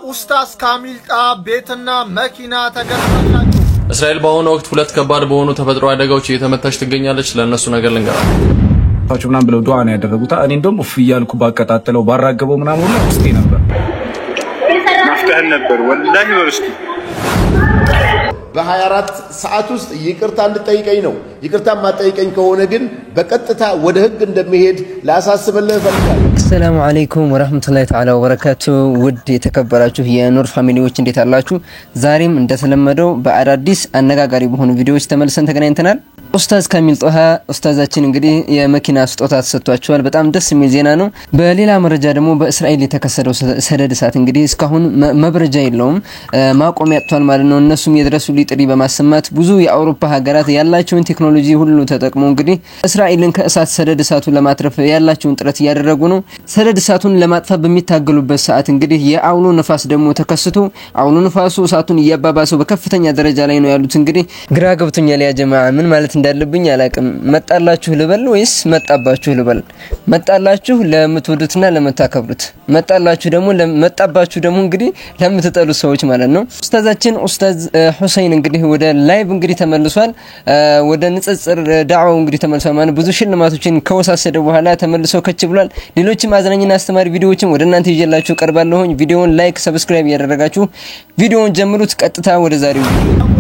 ኡስታዝ ካሚል ቤትና መኪና ተገዝተላቸው እስራኤል በአሁኑ ወቅት ሁለት ከባድ በሆኑ ተፈጥሮ አደጋዎች እየተመታች ትገኛለች። ለነሱ ነገር ልንገራችሁ። ታቹናም ብለው ዱዓ ነው ያደረጉት። እኔ እንደውም ኡፍ ይያልኩ ባቀጣጥለው ባራገበው ምናምን ሁሉ ውስጤ ነበር ማፍታህ ነበር ወላሂ ወርስቲ በ24 ሰዓት ውስጥ ይቅርታ እንድጠይቀኝ ነው። ይቅርታ ማጠይቀኝ ከሆነ ግን በቀጥታ ወደ ህግ እንደሚሄድ ላሳስብልህ ፈልጋለሁ። السلام عليكم ورحمة الله تعالى وبركاته ود የተከበራችሁ የኑር ፋሚሊዎች እንዴት አላችሁ? ዛሬም እንደተለመደው በአዳዲስ አነጋጋሪ በሆኑ ቪዲዮዎች ተመልሰን ተገናኝተናል። ኡስታዝ ካሚል ጦሃ ኡስታዛችን እንግዲህ የመኪና ስጦታ ተሰጥቷቸዋል። በጣም ደስ የሚል ዜና ነው። በሌላ መረጃ ደግሞ በእስራኤል የተከሰተው ሰደድ እሳት እንግዲህ እስካሁን መብረጃ የለውም ማቆም ያጥቷል ማለት ነው። እነሱም የድረሱልኝ ጥሪ በማሰማት ብዙ የአውሮፓ ሀገራት ያላቸውን ቴክኖሎጂ ሁሉ ተጠቅመው እንግዲህ እስራኤልን ከእሳት ሰደድ እሳቱ ለማትረፍ ያላቸውን ጥረት ያደረጉ ነው። ሰደድ እሳቱን ለማጥፋት በሚታገሉበት ሰዓት እንግዲህ የአውሎ ነፋስ ደግሞ ተከስቶ አውሎ ነፋሱ እሳቱን እያባባሰው በከፍተኛ ደረጃ ላይ ነው ያሉት። እንግዲህ ግራ ገብቶኛል ያ ጀማዓ ምን ማለት እንዳለብኝ አላቅም። መጣላችሁ ልበል ወይስ መጣባችሁ ልበል? መጣላችሁ ለምትወዱትና ለምታከብሩት፣ መጣባችሁ ደግሞ እንግዲህ ለምትጠሉት ሰዎች ማለት ነው። ኡስታዛችን ኡስታዝ ሁሰይን እንግዲህ ወደ ላይቭ እንግዲህ ተመልሷል። ወደ ንጽጽር ዳዕዋው እንግዲህ ተመልሷል ማለት ብዙ ሽልማቶችን ከወሳሰደ በኋላ ተመልሶ ከች ብሏል። ሌሎችም አዝናኝና አስተማሪ ቪዲዮዎችን ወደ እናንተ ይዤላችሁ ቀርባለሁ። ቪዲዮውን ላይክ ሰብስክራይብ ያደረጋችሁ ቪዲዮውን ጀምሩት። ቀጥታ ወደ ዛሬው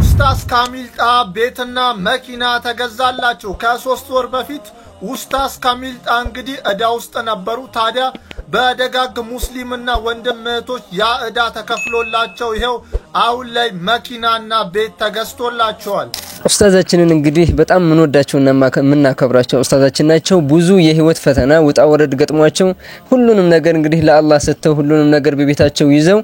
ኡስታዝ ካሚል ቤትና መኪና ተገዛላቸው። ከ3 ወር በፊት ኡስታዝ ካሚል እንግዲህ እዳ ውስጥ ነበሩ። ታዲያ በደጋግ ሙስሊምና ወንድም እህቶች ያ እዳ ተከፍሎላቸው ይሄው አሁን ላይ መኪናና ቤት ተገዝቶላቸዋል። ኡስታዛችንን እንግዲህ በጣም ምንወዳቸውና ምናከብራቸው ኡስታዛችን ናቸው። ብዙ የህይወት ፈተና ውጣ ወረድ ገጥሟቸው ሁሉንም ነገር እንግዲህ ለአላህ ሰጥተው ሁሉንም ነገር በቤታቸው ይዘው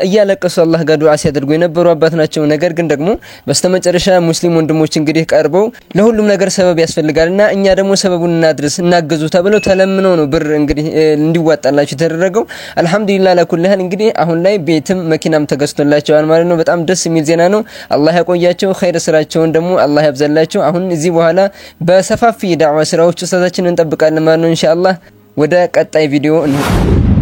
እያለቀሱ አላህ ጋር ዱዓ ሲያደርጉ የነበሩ አባት ናቸው። ነገር ግን ደግሞ በስተመጨረሻ ሙስሊም ወንድሞች እንግዲህ ቀርበው ለሁሉም ነገር ሰበብ ያስፈልጋልና እኛ ደግሞ ሰበቡን እናድርስ እናገዙ ተብለው ተለምነው ነው ብር እንግዲህ እንዲዋጣላቸው ተደረገው። አልহামዱሊላህ ለኩልህን እንግዲህ አሁን ላይ ቤትም መኪናም ተገዝቶላቸዋል ማለት ነው። በጣም ደስ የሚል ዜና ነው። አላህ ያቆያቸው ኸይር ስራቸውን ደግሞ አላህ ያብዛላቸው። አሁን እዚህ በኋላ በሰፋፊ ዳዕዋ ስራዎች ኡስታዛችንን እንጠብቃለን ማለት ነው ኢንሻአላህ። ወደ ቀጣይ ቪዲዮ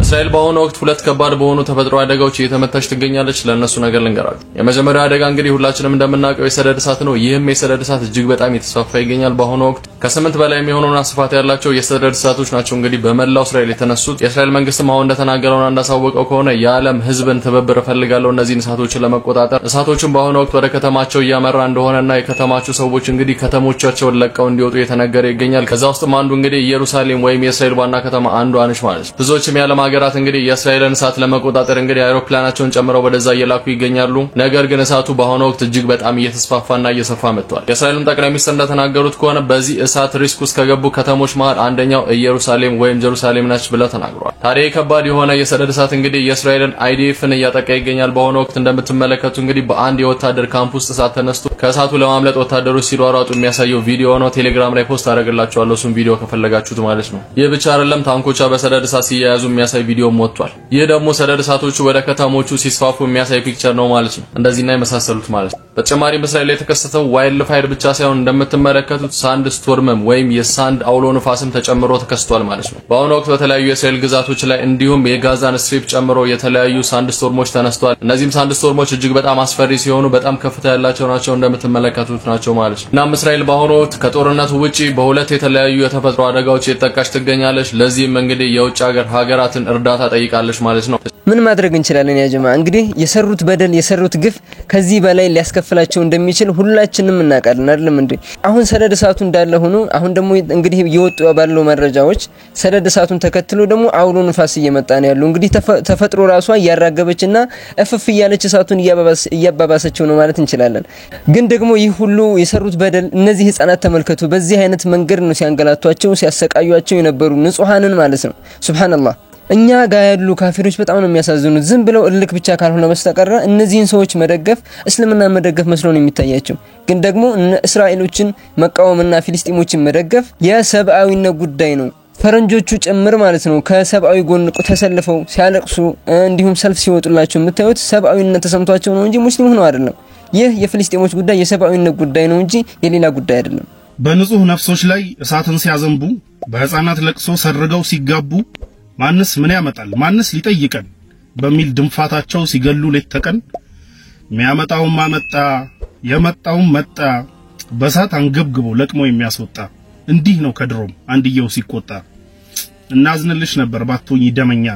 እስራኤል በአሁኑ ወቅት ሁለት ከባድ በሆኑ ተፈጥሮ አደጋዎች እየተመታች ትገኛለች። ለነሱ ነገር ልንገራችሁ። የመጀመሪያው አደጋ እንግዲህ ሁላችንም እንደምናውቀው የሰደድ እሳት ነው። ይህም የሰደድ እሳት እጅግ በጣም የተስፋፋ ይገኛል። በአሁኑ ወቅት ከ8 በላይ የሚሆኑና ስፋት ያላቸው የሰደድ እሳቶች ናቸው እንግዲህ በመላው እስራኤል የተነሱት። የእስራኤል መንግስትም አሁን እንደተናገረውና እንዳሳወቀው ከሆነ የዓለም ህዝብን ትብብር ፈልጋለሁ እነዚህን እሳቶችን ለመቆጣጠር። እሳቶችን በአሁኑ ወቅት ወደ ከተማቸው እያመራ እንደሆነና የከተማቸው ሰዎች እንግዲህ ከተሞቻቸውን ለቀው እንዲወጡ የተነገረ ይገኛል። ከዛ ውስጥም አንዱ እንግዲህ ኢየሩሳሌም ወይም የእስራኤል ዋና ከተማ አንዷ ነች ማለት ነው። ብዙዎችም ያለ ሀገራት እንግዲህ የእስራኤልን እሳት ለመቆጣጠር እንግዲህ አይሮፕላናቸውን ጨምረው ወደዛ እየላኩ ይገኛሉ። ነገር ግን እሳቱ በአሁኑ ወቅት እጅግ በጣም እየተስፋፋና እየሰፋ መጥቷል። የእስራኤልን ጠቅላይ ሚኒስትር እንደተናገሩት ከሆነ በዚህ እሳት ሪስክ ውስጥ ከገቡ ከተሞች መሃል አንደኛው ኢየሩሳሌም ወይም ጀሩሳሌም ነች ብለው ተናግረዋል። ታዲያ ከባድ የሆነ የሰደድ እሳት እንግዲህ የእስራኤልን አይዲኤፍን እያጠቃ ይገኛል። በአሁኑ ወቅት እንደምትመለከቱ እንግዲህ በአንድ የወታደር ካምፕ ውስጥ እሳት ተነስቶ ከእሳቱ ለማምለጥ ወታደሮች ሲሯሯጡ የሚያሳየው ቪዲዮ ነው። ቴሌግራም ላይ ፖስት አደርግላችኋለሁ እሱን ቪዲዮ ከፈለጋችሁት ማለት ነው። ይህ ብቻ አይደለም፣ ታንኮቿ በሰደድ እሳት ሲያያዙ የሚያሳይ ቪዲዮ ወጥቷል። ይህ ደግሞ ሰደድ እሳቶቹ ወደ ከተሞቹ ሲስፋፉ የሚያሳይ ፒክቸር ነው ማለት ነው። እንደዚህና የመሳሰሉት ማለት ነው። በተጨማሪም እስራኤል ላይ የተከሰተው ዋይልድ ፋየር ብቻ ሳይሆን እንደምትመለከቱት ሳንድ ስቶርምም ወይም የሳንድ አውሎ ንፋስም ተጨምሮ ተከስቷል ማለት ነው። በአሁኑ ወቅት በተለያዩ የእስራኤል ግዛቶች ላይ እንዲሁም የጋዛን ስትሪፕ ጨምሮ የተለያዩ ሳንድ ስቶርሞች ተነስተዋል። እነዚህም ሳንድ ስቶርሞች እጅግ በጣም አስፈሪ ሲሆኑ በጣም ከፍታ ያላቸው ናቸው እንደምትመለከቱት ናቸው ማለት ነው። እናም እስራኤል በአሁኑ ወቅት ከጦርነቱ ውጪ በሁለት የተለያዩ የተፈጥሮ አደጋዎች እየተጠቃች ትገኛለች። ለዚህም እንግዲህ የውጭ ሀገራትን እርዳታ ጠይቃለች ማለት ነው። ምን ማድረግ እንችላለን ያ ጀማዓ? እንግዲህ የሰሩት በደል የሰሩት ግፍ ከዚህ በላይ ሊያስከፍላቸው እንደሚችል ሁላችንም እናውቃለን አይደለም እንዴ? አሁን ሰደድ እሳቱ እንዳለ ሆኖ አሁን ደግሞ እንግዲህ እየወጡ ባለው መረጃዎች ሰደድ እሳቱን ተከትሎ ደግሞ አውሎ ንፋስ እየመጣ ነው ያለው። እንግዲህ ተፈጥሮ ራሷ ያራገበችና እፍፍ እያለች እሳቱን እያባባሰችው ነው ማለት እንችላለን። ግን ደግሞ ይህ ሁሉ የሰሩት በደል እነዚህ ህፃናት ተመልከቱ፣ በዚህ አይነት መንገድ ነው ሲያንገላቷቸው ሲያሰቃዩቸው የነበሩ ንጹሃንን ማለት ነው። ሱብሃንአላህ እኛ ጋር ያሉ ካፊሮች በጣም ነው የሚያሳዝኑት። ዝም ብለው እልክ ብቻ ካልሆነ በስተቀር እነዚህን ሰዎች መደገፍ እስልምና መደገፍ መስሎ ነው የሚታያቸው። ግን ደግሞ እስራኤሎችን መቃወምና ፍልስጤሞችን መደገፍ የሰብአዊነት ጉዳይ ነው። ፈረንጆቹ ጭምር ማለት ነው ከሰብአዊ ጎን ተሰልፈው ሲያለቅሱ እንዲሁም ሰልፍ ሲወጡላቸው የምታዩት ሰብአዊነት ተሰምቷቸው ነው እንጂ ሙስሊም ሆነው አይደለም። ይህ የፍልስጤሞች ጉዳይ የሰብአዊነት ጉዳይ ነው እንጂ የሌላ ጉዳይ አይደለም። በንጹህ ነፍሶች ላይ እሳትን ሲያዘንቡ በህፃናት ለቅሶ ሰርገው ሲጋቡ ማንስ ምን ያመጣል? ማንስ ሊጠይቀን? በሚል ድንፋታቸው ሲገሉ ሌት ተቀን የሚያመጣው ማመጣ የመጣው መጣ በሳት አንገብግቦ ለቅሞ የሚያስወጣ እንዲህ ነው ከድሮም አንድየው ሲቆጣ እናዝንልሽ ነበር ባትሆኚ ደመኛ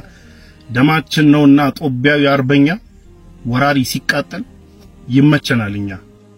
ደማችን ነውና ጦቢያው ያርበኛ ወራሪ ሲቃጠል ይመቸናልኛ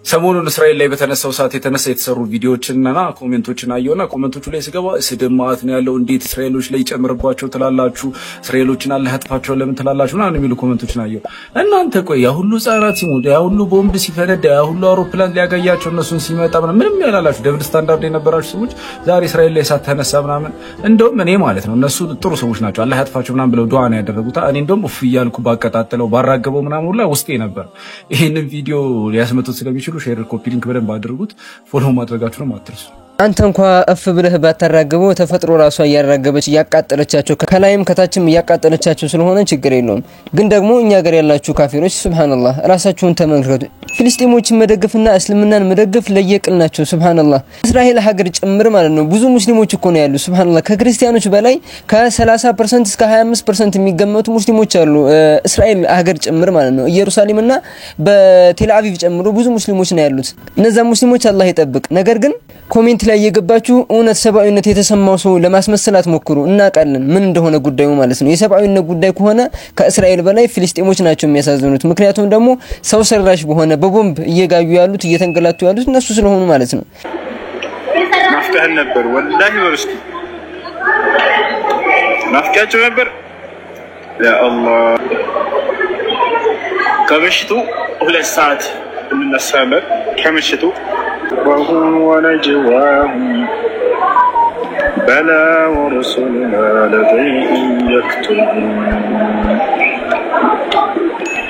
ሰሞኑን እስራኤል ላይ በተነሳው ሰዓት የተሰሩ ቪዲዮዎችንና ኮሜንቶችን አየውና ኮሜንቶቹ ላይ ሲገባ ስድማት ነው ያለው እንዴት እስራኤሎች ላይ ጨምርባቸው ትላላችሁ እስራኤሎችን አላህ ያጥፋቸው ለምን ትላላችሁ እና የሚሉ ኮሜንቶችን አየው እናንተ ቆይ ያ ሁሉ ጻራት ሲሞት ያ ሁሉ ቦምብ ሲፈነዳ ያ ሁሉ አውሮፕላን ሊያጋያቸው እነሱን ሲመጣ ምንም ያላላችሁ ደብል ስታንዳርድ የነበራችሁ ሰዎች ዛሬ እስራኤል ላይ ሳተነሳ ምናምን እንደውም እኔ ማለት ነው እነሱ ጥሩ ሰዎች ናቸው አላህ ያጥፋቸው ምናምን ብለው ዱዓ ነው ያደረጉት እኔ እንደውም ኡፍ ይያልኩ ባቀጣጥለው ባራገበው ምናምን ሁላ ውስጤ ነበር ይሄንን ቪዲዮ ሊያስመጡት ስለሚችሉ ሼር ኮፒ ሊንክ በደንብ አድርጉት ፎሎ ማድረጋችሁን አትርሱ አንተ እንኳን እፍ ብለህ ባታራገበው ተፈጥሮ ራሷ ያራገበች ያቃጠለቻቸው ከላይም ከታችም ያቃጠለቻቸው ስለሆነ ችግር የለውም ግን ደግሞ እኛ ጋር ያላችሁ ካፊሮች ሱብሃንአላህ ራሳችሁን ተመልከቱ ፍልስጤሞችን መደገፍና እስልምናን መደገፍ ለየቅል ናቸው ሱብሃንአላህ እስራኤል ሀገር ጭምር ማለት ነው ብዙ ሙስሊሞች እኮ ነው ያሉ ሱብሃንአላህ ከክርስቲያኖች በላይ ከ30% እስከ 25% የሚገመቱ ሙስሊሞች አሉ እስራኤል ሀገር ጭምር ማለት ነው ኢየሩሳሌምና በቴል አቪቭ ጨምሮ ብዙ ሙስሊሞች ነው ያሉት እነዛ ሙስሊሞች አላህ ይጠብቅ ነገር ግን ኮሜንት ላይ የገባችሁ እውነት ሰብአዊነት የተሰማው ሰው ለማስመሰላት ሞክሩ እናቃለን ምን እንደሆነ ጉዳዩ ማለት ነው የሰብአዊነት ጉዳይ ከሆነ ከእስራኤል በላይ ፍልስጤሞች ናቸው የሚያሳዝኑት ምክንያቱም ደግሞ ሰው ሰራሽ በሆነ በቦምብ እየጋዩ ያሉት እየተንገላቱ ያሉት እነሱ ስለሆኑ ማለት ነው ናፍቀህን ነበር ወላሂ ወርስቲ ናፍቃችሁ ነበር ያ አላህ ከምሽቱ 2 ሰዓት እንነሳለን ከምሽቱ وهم ونجواهم بلى ورسلنا لديهم يكتبون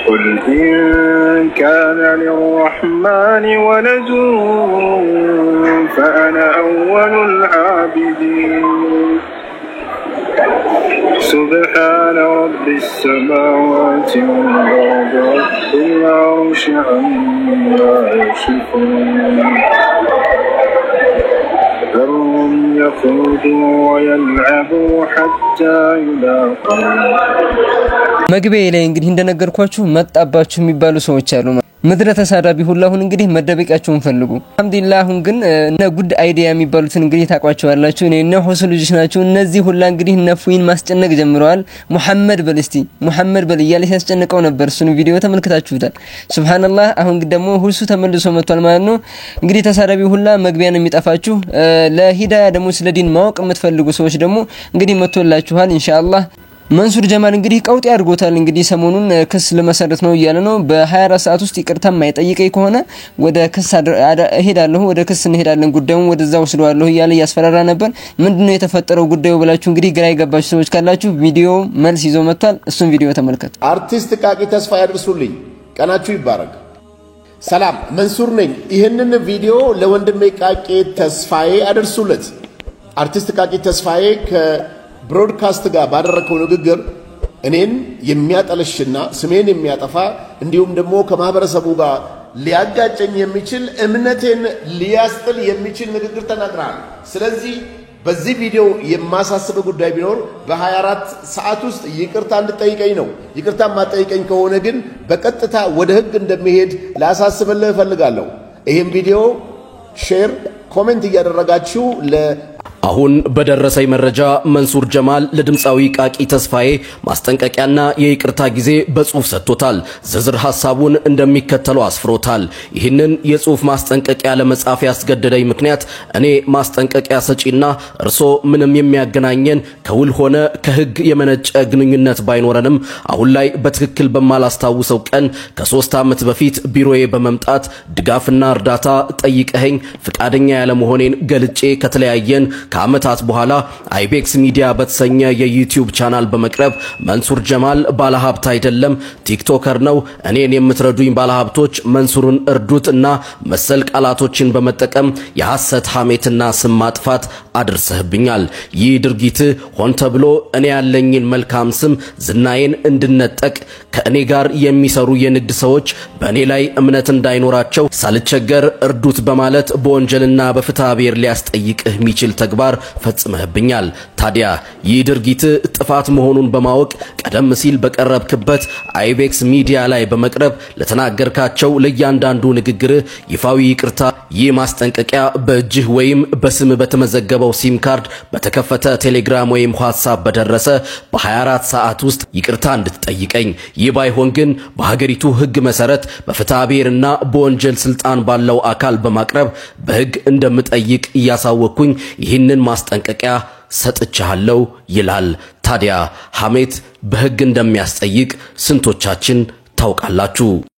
قل إن كان للرحمن ولد فأنا أول العابدين سبحان رب السماوات والأرض رب العرش عما يصفون ذرهم يخوضوا ويلعبوا حتى يلاقوا መግቢያ ላይ እንግዲህ እንደነገርኳችሁ መጣባችሁ የሚባሉ ሰዎች አሉ ምድረ ተሳዳቢ ሁሉ አሁን እንግዲህ መደበቂያቸውን ፈልጉ አልহামዱሊላህ አሁን ግን እነ ጉድ አይዲያ የሚባሉትን እንግዲህ ታቋቸዋላችሁ እነ ሆስ ልጅ ናቸው እነዚህ ሁላ እንግዲህ ነፉይን ማስጨነቅ ጀምረዋል ሙሐመድ በልስቲ ሙሐመድ በል እያለ ሲያስጨንቀው ነበር እሱን ቪዲዮ ተመልክታችሁታል ሱብሃንአላህ አሁን ደግሞ ሁሉ ተመልሶ መጥቷል ማለት ነው እንግዲህ ተሳዳቢ ሁላ መግቢያ ነው የሚጠፋችሁ ለሂዳያ ደግሞ ስለ ዲን ማወቅ የምትፈልጉ ሰዎች ደግሞ እንግዲህ መጥቶላችኋል ኢንሻአላህ መንሱር ጀማል እንግዲህ ቀውጥ ያድርጎታል እንግዲህ ሰሞኑን ክስ ለመሰረት ነው እያለ ነው በ24 ሰዓት ውስጥ ይቅርታ ማይጠይቀኝ ከሆነ ወደ ክስ እሄዳለሁ ወደ ክስ እንሄዳለን ጉዳዩን ወደዛው ወስደዋለሁ እያለ ያስፈራራ ነበር ምንድነው የተፈጠረው ጉዳዩ ብላችሁ እንግዲህ ግራ ይገባችሁ ሰዎች ካላችሁ ቪዲዮ መልስ ይዞ መጥቷል እሱን ቪዲዮ ተመልከቱ አርቲስት ቃቂ ተስፋ ያድርሱልኝ ቀናችሁ ይባረክ ሰላም መንሱር ነኝ ይሄንን ቪዲዮ ለወንድሜ ቃቂ ተስፋዬ አድርሱለት አርቲስት ቃቂ ተስፋዬ ብሮድካስት ጋር ባደረከው ንግግር እኔን የሚያጠለሽና ስሜን የሚያጠፋ እንዲሁም ደግሞ ከማህበረሰቡ ጋር ሊያጋጨኝ የሚችል እምነቴን ሊያስጥል የሚችል ንግግር ተናግረሃል ስለዚህ በዚህ ቪዲዮ የማሳስበ ጉዳይ ቢኖር በ24 ሰዓት ውስጥ ይቅርታ እንድጠይቀኝ ነው ይቅርታ ማጠይቀኝ ከሆነ ግን በቀጥታ ወደ ህግ እንደሚሄድ ላሳስብልህ ፈልጋለሁ ይሄን ቪዲዮ ሼር ኮሜንት እያደረጋችሁ አሁን በደረሰኝ መረጃ መንሱር ጀማል ለድምጻዊ ቃቂ ተስፋዬ ማስጠንቀቂያና የይቅርታ ጊዜ በጽሁፍ ሰጥቶታል ዝርዝር ሐሳቡን እንደሚከተለው አስፍሮታል ይህንን የጽሁፍ ማስጠንቀቂያ ለመጻፍ ያስገደደኝ ምክንያት እኔ ማስጠንቀቂያ ሰጪና እርሶ ምንም የሚያገናኘን ከውል ሆነ ከህግ የመነጨ ግንኙነት ባይኖረንም አሁን ላይ በትክክል በማላስታውሰው ቀን ከ3 ዓመት በፊት ቢሮዬ በመምጣት ድጋፍና እርዳታ ጠይቀኸኝ ፍቃደኛ ያለ መሆኔን ገልጬ ከተለያየን ከአመታት በኋላ አይቤክስ ሚዲያ በተሰኘ የዩቲዩብ ቻናል በመቅረብ መንሱር ጀማል ባለሀብት አይደለም ቲክቶከር ነው እኔን የምትረዱኝ ባለሀብቶች መንሱርን እርዱትና መሰል ቃላቶችን በመጠቀም የሐሰት ሐሜትና ስም ማጥፋት አድርሰህብኛል። ይህ ድርጊት ሆን ተብሎ እኔ ያለኝን መልካም ስም ዝናዬን እንድነጠቅ ከእኔ ጋር የሚሰሩ የንግድ ሰዎች በእኔ ላይ እምነት እንዳይኖራቸው ሳልቸገር እርዱት በማለት በወንጀልና በፍትሐ ብሔር ሊያስጠይቅህ የሚችል ተግባር ፈጽመህብኛል። ታዲያ ይህ ድርጊት ጥፋት መሆኑን በማወቅ ቀደም ሲል በቀረብክበት አይቤክስ ሚዲያ ላይ በመቅረብ ለተናገርካቸው ለእያንዳንዱ ንግግር ይፋዊ ይቅርታ ይህ ማስጠንቀቂያ በእጅህ ወይም በስም በተመዘገበው ሲም ካርድ በተከፈተ ቴሌግራም ወይም ዋትስአፕ በደረሰ በ24 ሰዓት ውስጥ ይቅርታ እንድትጠይቀኝ ይህ ባይሆን ግን በሀገሪቱ ሕግ መሰረት በፍትሐ ብሔርና በወንጀል ስልጣን ባለው አካል በማቅረብ በሕግ እንደምጠይቅ እያሳወቅኩኝ ይህንን ማስጠንቀቂያ ሰጥቻለሁ ይላል። ታዲያ ሐሜት በሕግ እንደሚያስጠይቅ ስንቶቻችን ታውቃላችሁ?